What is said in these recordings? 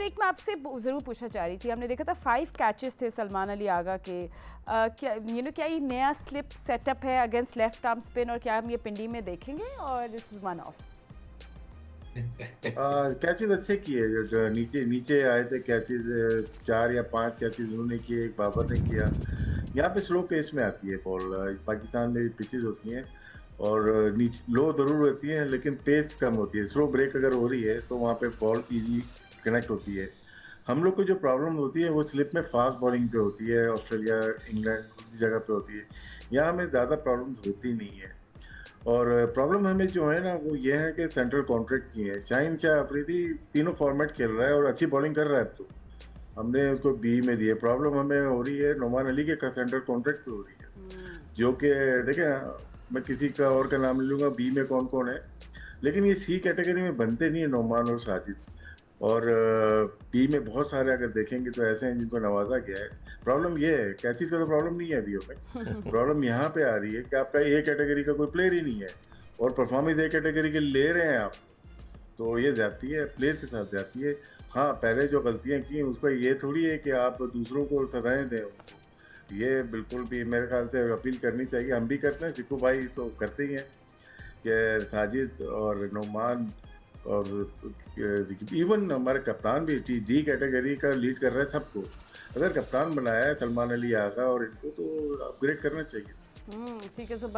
और एक मैं आपसे ज़रूर पूछना चाह रही थी, हमने देखा था 5 कैचेस थे सलमान अली आगा के, क्या ये नया स्लिप सेटअप है अगेंस्ट लेफ्ट आर्म स्पिन, और क्या हम ये पिंडी में देखेंगे और this is one of? Catches अच्छे किए, जो नीचे नीचे आए थे कैचेज, 4 या 5 कैचेज उन्होंने किए, एक बाबर ने किया। यहाँ पे स्लो पेस में आती है बॉल, पाकिस्तान में पिचेज होती हैं और नीचे लो जरूर होती है लेकिन पेस कम होती है। स्लो ब्रेक अगर हो रही है तो वहाँ पे बॉल इजी कनेक्ट होती है। हम लोग को जो प्रॉब्लम होती है वो स्लिप में फास्ट बॉलिंग पे होती है, ऑस्ट्रेलिया इंग्लैंड दूसरी जगह पे होती है। यहाँ हमें ज़्यादा प्रॉब्लम होती नहीं है। और प्रॉब्लम हमें जो है ना वो ये है कि सेंट्रल कॉन्ट्रैक्ट की है। शाहीन शाह अफरीदी तीनों फॉर्मेट खेल रहा है और अच्छी बॉलिंग कर रहा है। अब तो हमने उसको बी में दिए, प्रॉब्लम हमें हो रही है नोमान अली के सेंट्रल कॉन्ट्रैक्ट पे हो रही है, जो कि देखें मैं किसी का और का नाम ले लूँगा, बी में कौन कौन है, लेकिन ये सी कैटेगरी में बनते नहीं है नोमान और साजिद। और बी में बहुत सारे अगर देखेंगे तो ऐसे हैं जिनको नवाजा गया है। प्रॉब्लम ये है, कैचेज का तो प्रॉब्लम नहीं है अभी में, प्रॉब्लम यहाँ पे आ रही है कि आपका ए कैटेगरी का कोई प्लेयर ही नहीं है और परफॉर्मेंस ए कैटेगरी के ले रहे हैं आप, तो ये जाती है, प्लेयर के साथ जाती है। हाँ, पहले जो गलतियाँ की उसका ये थोड़ी है कि आप दूसरों को सजाएं दें उनको, ये बिल्कुल भी मेरे ख्याल से अपील करनी चाहिए। हम भी करते हैं, सिक्कू भाई तो करते ही हैं कि साजिद और नोमान और इवन हमारे कप्तान भी डी कैटेगरी का लीड कर रहा है सबको। अगर कप्तान बनाया है सलमान अली आगा और इनको तो अपग्रेड करना चाहिए। ठीक है। So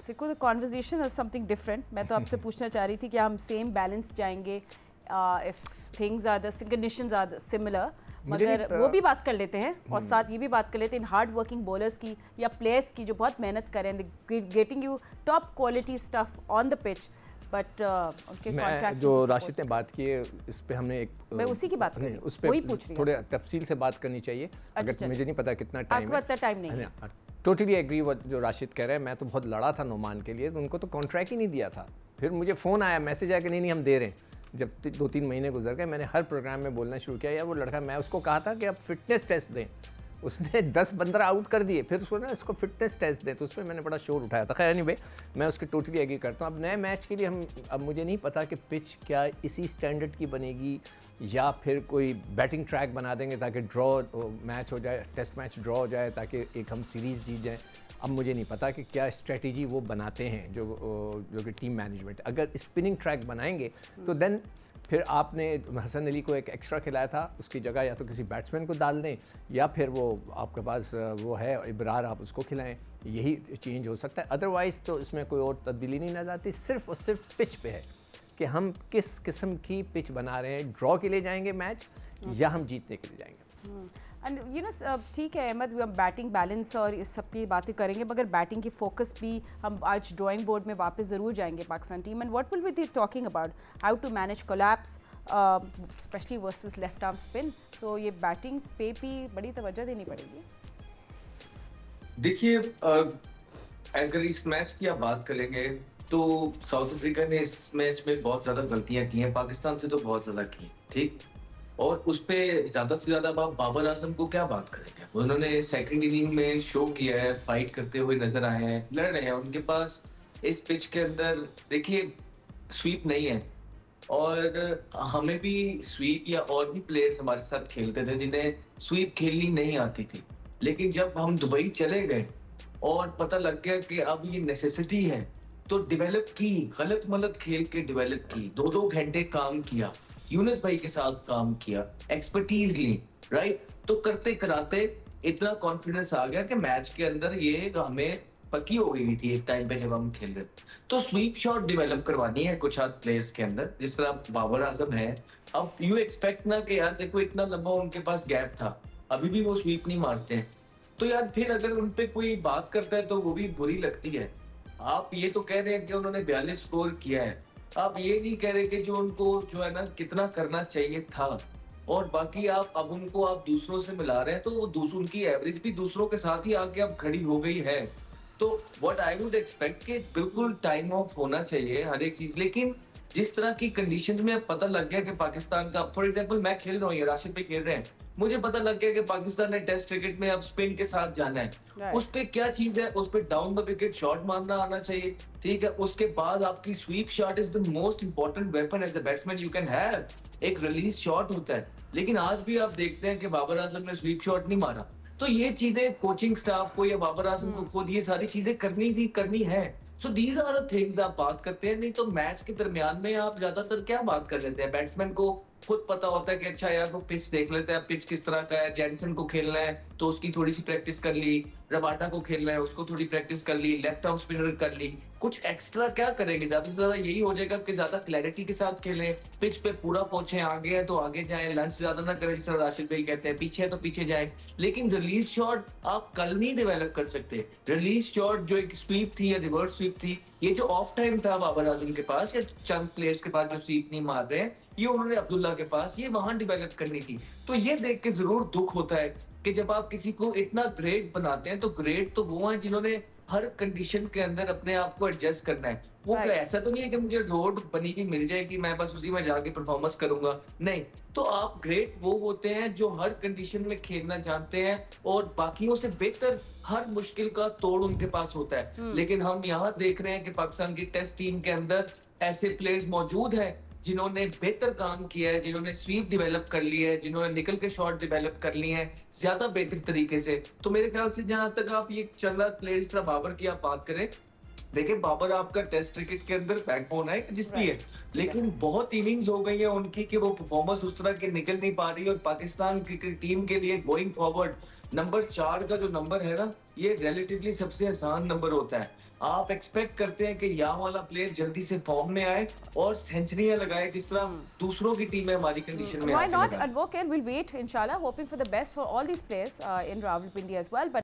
Sikku, the conversation is something different. मैं तो आपसे पूछना चाह रही थी कि हम सेम बैलेंस जाएंगे if things are the conditions are similar, मगर वो भी बात कर लेते हैं और साथ ये भी बात कर लेते हैं इन हार्ड वर्किंग बॉलर्स की या प्लेयर्स की जो बहुत मेहनत करें, getting you top quality stuff on the pitch, but उनके कॉन्ट्रैक्ट्स जो राशिद ने बात की है इस पे हमने एक, मैं उसी की बात कर रही हूं, उस पे वही पूछ रही हूं, थोड़े तफसील से बात करनी चाहिए। अगर मुझे नहीं पता कितना टाइम है, आपको टाइम नहीं है। टोटली एग्री जो राशिद कह रहे हैं। मैं तो बहुत लड़ा था नोमान के लिए, तो उनको तो कॉन्ट्रैक्ट ही नहीं दिया था। फिर मुझे फ़ोन आया, मैसेज आया कि नहीं हम दे रहे हैं। जब 2-3 महीने गुजर गए, मैंने हर प्रोग्राम में बोलना शुरू किया, यार वो लड़का, मैं उसको कहा था कि अब फिटनेस टेस्ट दें, उसने 10-15 आउट कर दिए, फिर उसको ना इसको फिटनेस टेस्ट दें, तो उस पर मैंने बड़ा शोर उठाया था। खैर नहीं, मैं उसके टोटली एग्री करता हूँ। अब नए मैच के लिए अब मुझे नहीं पता कि पिच क्या इसी स्टैंडर्ड की बनेगी या फिर कोई बैटिंग ट्रैक बना देंगे ताकि ड्रॉ मैच हो जाए, टेस्ट मैच ड्रॉ हो जाए ताकि एक हम सीरीज़ जीत जाएँ। अब मुझे नहीं पता कि क्या स्ट्रेटजी वो बनाते हैं जो कि टीम मैनेजमेंट। अगर स्पिनिंग ट्रैक बनाएंगे तो देन फिर आपने हसन अली को एक एक्स्ट्रा खिलाया था, उसकी जगह या तो किसी बैट्समैन को डाल दें या फिर वो आपके पास वो है इब्रार, आप उसको खिलाएं, यही चेंज हो सकता है। अदरवाइज़ तो इसमें कोई और तब्दीली नहीं नजर आती। सिर्फ और सिर्फ पिच पे है कि हम किस किस्म की पिच बना रहे हैं, ड्रॉ के लिए जाएंगे मैच या हम जीतने के लिए जाएंगे। एंड यू नो ठीक है अहमद, हम बैटिंग बैलेंस और इस सब की बातें करेंगे, मगर बैटिंग की फोकस भी हम आज ड्राइंग बोर्ड में वापस ज़रूर जाएंगे Pakistan team. And what will be the talking about how to manage collapse specially versus left arm spin. So ये बैटिंग पे भी बड़ी तवज्जो देनी पड़ेगी। देखिए, अगर इस मैच की आप बात करेंगे तो साउथ अफ्रीका ने इस मैच में बहुत ज़्यादा गलतियां की हैं, पाकिस्तान से तो बहुत ज़्यादा की, ठीक। और उस पे ज़्यादा से ज़्यादा बाबर आजम को क्या बात करेंगे। उन्होंने सेकंड इनिंग में शो किया है, फाइट करते हुए नजर आए हैं, लड़ रहे हैं। उनके पास इस पिच के अंदर देखिए स्वीप नहीं है, और हमें भी स्वीप या और भी प्लेयर्स हमारे साथ खेलते थे जिन्हें स्वीप खेलनी नहीं आती थी, लेकिन जब हम दुबई चले गए और पता लग गया कि अब ये नेसेसिटी है, तो डेवलप की, गलत मलत खेल के डेवलप की, 2-2 घंटे काम किया, यूनुस भाई के साथ काम किया, एक्सपर्टीज ली, राइट। तो करते कराते इतना कॉन्फिडेंस आ गया कि मैच के अंदर ये हमें पक्की हो गई थी एक टाइम पे जब हम खेल रहे थे। तो स्वीप शॉट डेवलप करवानी है कुछ हाथ प्लेयर्स के अंदर, जिस तरह बाबर आजम है। अब यू एक्सपेक्ट ना कि यार देखो इतना लंबा उनके पास गैप था, अभी भी वो स्वीप नहीं मारते हैं, तो यार फिर अगर उन पे कोई बात करता है तो वो भी बुरी लगती है। आप ये तो कह रहे हैं कि उन्होंने 42 स्कोर किया है, आप ये नहीं कह रहे कि जो उनको जो है ना कितना करना चाहिए था, और बाकी आप अब उनको आप दूसरों से मिला रहे हैं, तो वो दूसरों उनकी एवरेज भी दूसरों के साथ ही आके अब खड़ी हो गई है। तो व्हाट आई वुड एक्सपेक्ट कि बिल्कुल टाइम ऑफ होना चाहिए हर एक चीज, लेकिन जिस तरह की कंडीशंस में पता लग गया कि पाकिस्तान का, फॉर एग्जांपल मैं खेल रहा हूँ, ये राशिद भाई खेल रहे हैं, मुझे पता लग गया कि पाकिस्तान ने टेस्ट क्रिकेट में अब स्पिन के साथ जाना है। उस पे क्या चीज है, उस पे डाउन द विकेट शॉट मारना आना चाहिए, ठीक है। उसके बाद आपकी sweep shot is the most important weapon as a batsman you can have एक रिलीज शॉट होता है, लेकिन आज भी आप देखते हैं कि बाबर आजम ने स्वीप शॉट नहीं मारा। तो ये चीजें कोचिंग स्टाफ को या बाबर आजम को खुद ये सारी चीजें करनी है। So these are the things आप बात करते हैं। नहीं तो मैच के दरमियान में आप ज्यादातर क्या बात कर लेते हैं, बैट्समैन को खुद पता होता है कि अच्छा यार वो पिच देख लेते हैं, पिच किस तरह का है, जैनसन को खेलना है तो उसकी थोड़ी सी प्रैक्टिस कर ली, रबाडा को खेलना है उसको थोड़ी प्रैक्टिस कर ली, लेफ्ट आर्म स्पिनर कर ली, कुछ एक्स्ट्रा क्या करेंगे, ज्यादा से ज्यादा यही हो जाएगा कि ज्यादा क्लैरिटी के साथ खेलें, पिच पे पूरा पहुंचे, आगे है तो आगे जाएं, लंच ज्यादा ना करें जिस तरह राशिद भाई कहते हैं, पीछे है तो पीछे जाएं। लेकिन रिलीज शॉट आप कल नहीं डेवलप कर सकते। रिलीज शॉट जो एक स्वीप थी या रिवर्स स्वीप थी, ये जो ऑफ टाइम था बाबर आजम के पास या चंद प्लेयर्स के पास जो स्वीप नहीं मार रहे हैं, ये उन्होंने अब्दुल्ला के पास ये वहां डेवलप करनी थी। तो ये देख के जरूर दुख होता है कि जब आप किसी को इतना ग्रेट बनाते हैं, तो ग्रेट तो वो हैं जिन्होंने हर कंडीशन के अंदर अपने आप को एडजस्ट करना है। वो right. ऐसा तो नहीं है कि मुझे रोड बनी हुई मिल जाएगी मैं बस उसी में जाके परफॉर्मेंस करूंगा, नहीं। तो आप ग्रेट वो होते हैं जो हर कंडीशन में खेलना जानते हैं और बाकियों से बेहतर हर मुश्किल का तोड़ उनके पास होता है। लेकिन हम यहाँ देख रहे हैं कि पाकिस्तान की टेस्ट टीम के अंदर ऐसे प्लेयर्स मौजूद हैं जिन्होंने बेहतर काम किया है, जिन्होंने स्वीप डेवलप कर ली है, जिन्होंने निकल के शॉट डेवलप कर लिए हैं ज्यादा बेहतर तरीके से। तो मेरे ख्याल से जहां तक आप ये चंदा प्लेयर्स तरह बाबर की आप बात करें, देखिए बाबर आपका टेस्ट क्रिकेट के अंदर बैकबोन है जिस भी है, लेकिन बहुत इनिंग्स हो गई है उनकी कि वो परफॉर्मेंस उस तरह की निकल नहीं पा रही है। और पाकिस्तान क्रिकेट टीम के लिए गोइंग फॉरवर्ड नंबर 4 का जो नंबर है ना, ये रिलेटिवली सबसे आसान नंबर होता है। आप एक्सपेक्ट करते हैं कि यहाँ वाला प्लेयर जल्दी से फॉर्म में आए और सेंचुरियां लगाए जिस तरह दूसरों की टीम है हमारी कंडीशन में। Why not? And we'll wait, inshallah, hoping for the best for all these players in Rawalpindi as well. But